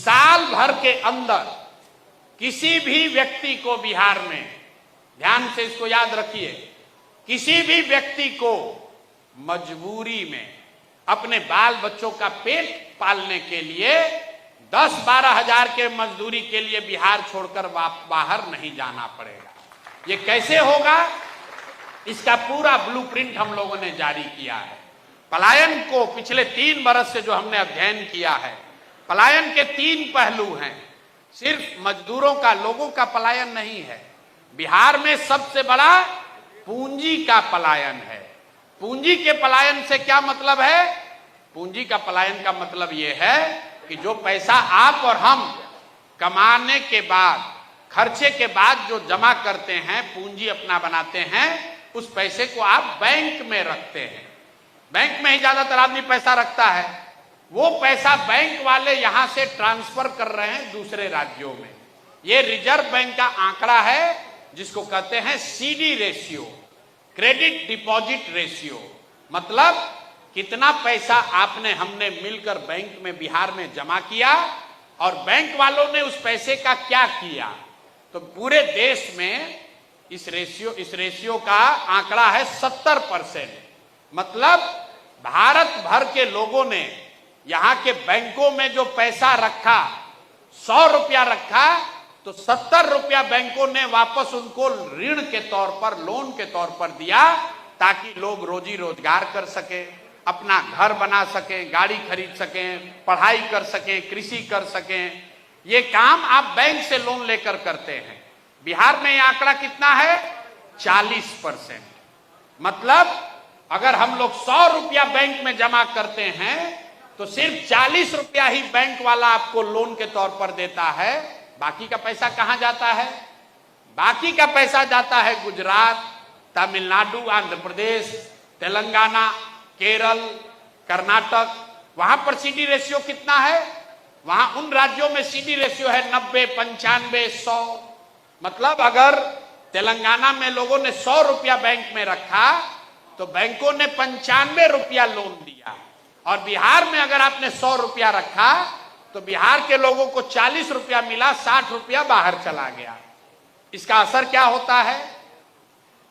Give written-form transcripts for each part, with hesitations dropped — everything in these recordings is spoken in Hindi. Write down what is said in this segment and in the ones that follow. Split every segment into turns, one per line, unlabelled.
साल भर के अंदर किसी भी व्यक्ति को बिहार में, ध्यान से इसको याद रखिए, किसी भी व्यक्ति को मजबूरी में अपने बाल बच्चों का पेट पालने के लिए 10-12 हजार के मजदूरी के लिए बिहार छोड़कर बाहर नहीं जाना पड़ेगा। ये कैसे होगा, इसका पूरा ब्लूप्रिंट हम लोगों ने जारी किया है। पलायन को पिछले 3 बरस से जो हमने अध्ययन किया है, पलायन के 3 पहलू हैं। सिर्फ मजदूरों का, लोगों का पलायन नहीं है, बिहार में सबसे बड़ा पूंजी का पलायन है। पूंजी के पलायन से क्या मतलब है? पूंजी का पलायन का मतलब यह है कि जो पैसा आप और हम कमाने के बाद, खर्चे के बाद जो जमा करते हैं, पूंजी अपना बनाते हैं, उस पैसे को आप बैंक में रखते हैं। बैंक में ही ज्यादातर आदमी पैसा रखता है। वो पैसा बैंक वाले यहां से ट्रांसफर कर रहे हैं दूसरे राज्यों में। ये रिजर्व बैंक का आंकड़ा है, जिसको कहते हैं CD ratio, credit deposit ratio. मतलब कितना पैसा आपने, हमने मिलकर बैंक में बिहार में जमा किया और बैंक वालों ने उस पैसे का क्या किया। तो पूरे देश में इस रेशियो का आंकड़ा है 70%। मतलब भारत भर के लोगों ने यहां के बैंकों में जो पैसा रखा, 100 रुपया रखा, तो 70 रुपया बैंकों ने वापस उनको ऋण के तौर पर, लोन के तौर पर दिया, ताकि लोग रोजी रोजगार कर सके, अपना घर बना सकें, गाड़ी खरीद सकें, पढ़ाई कर सकें, कृषि कर सकें। ये काम आप बैंक से लोन लेकर करते हैं। बिहार में ये आंकड़ा कितना है? 40%। मतलब अगर हम लोग 100 रुपया बैंक में जमा करते हैं तो सिर्फ 40 रुपया ही बैंक वाला आपको लोन के तौर पर देता है। बाकी का पैसा कहां जाता है? बाकी का पैसा जाता है गुजरात, तमिलनाडु, आंध्र प्रदेश, तेलंगाना, केरल, कर्नाटक। वहां पर सीडी रेशियो कितना है? वहां उन राज्यों में सीडी रेशियो है 90, 95, 100। मतलब अगर तेलंगाना में लोगों ने 100 रुपया बैंक में रखा तो बैंकों ने 95 रुपया लोन दिया। और बिहार में अगर आपने 100 रुपया रखा तो बिहार के लोगों को 40 रुपया मिला, 60 रुपया बाहर चला गया। इसका असर क्या होता है?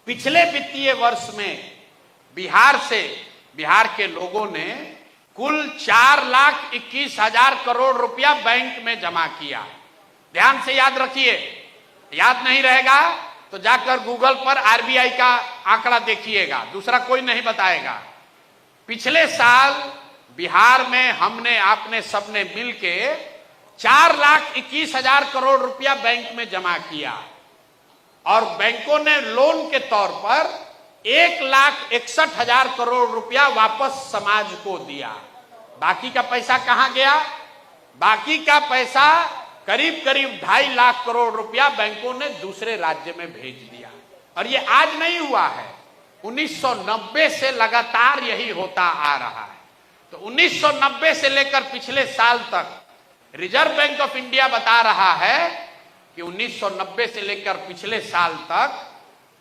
पिछले वित्तीय वर्ष में बिहार के लोगों ने कुल 4,21,000 करोड़ रुपया बैंक में जमा किया। ध्यान से याद रखिए, याद नहीं रहेगा तो जाकर गूगल पर आरबीआई का आंकड़ा देखिएगा, दूसरा कोई नहीं बताएगा। पिछले साल बिहार में हमने, आपने सबने मिलके 4,21,000 करोड़ रुपया बैंक में जमा किया और बैंकों ने लोन के तौर पर 1,61,000 करोड़ रुपया वापस समाज को दिया। बाकी का पैसा कहां गया? बाकी का पैसा करीब 2.5 लाख करोड़ रुपया बैंकों ने दूसरे राज्य में भेज दिया। और ये आज नहीं हुआ है, 1990 से लगातार यही होता आ रहा है। तो 1990 से लेकर पिछले साल तक रिजर्व बैंक ऑफ इंडिया बता रहा है कि 1990 से लेकर पिछले साल तक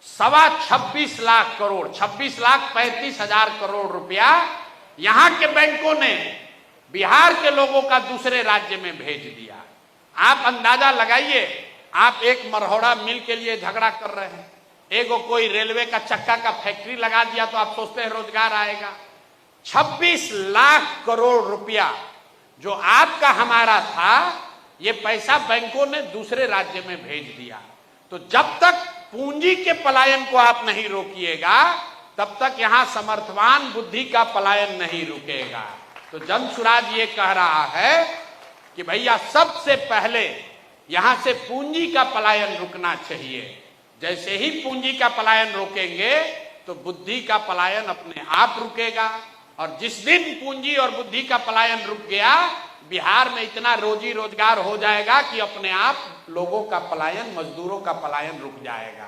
26 लाख करोड़, 26,35,000 करोड़ रुपया यहां के बैंकों ने बिहार के लोगों का दूसरे राज्य में भेज दिया। आप अंदाजा लगाइए, आप एक मरहोड़ा मिल के लिए झगड़ा कर रहे हैं, एगो कोई रेलवे का चक्का का फैक्ट्री लगा दिया तो आप सोचते हैं रोजगार आएगा। 26 लाख करोड़ रुपया जो आपका हमारा था, ये पैसा बैंकों ने दूसरे राज्य में भेज दिया। तो जब तक पूंजी के पलायन को आप नहीं रोकिएगा, तब तक यहां समर्थवान बुद्धि का पलायन नहीं रुकेगा। तो जनसुराज ये कह रहा है कि भैया सबसे पहले यहां से पूंजी का पलायन रुकना चाहिए। जैसे ही पूंजी का पलायन रोकेंगे तो बुद्धि का पलायन अपने आप रुकेगा। और जिस दिन पूंजी और बुद्धि का पलायन रुक गया, बिहार में इतना रोजी रोजगार हो जाएगा कि अपने आप लोगों का पलायन, मजदूरों का पलायन रुक जाएगा।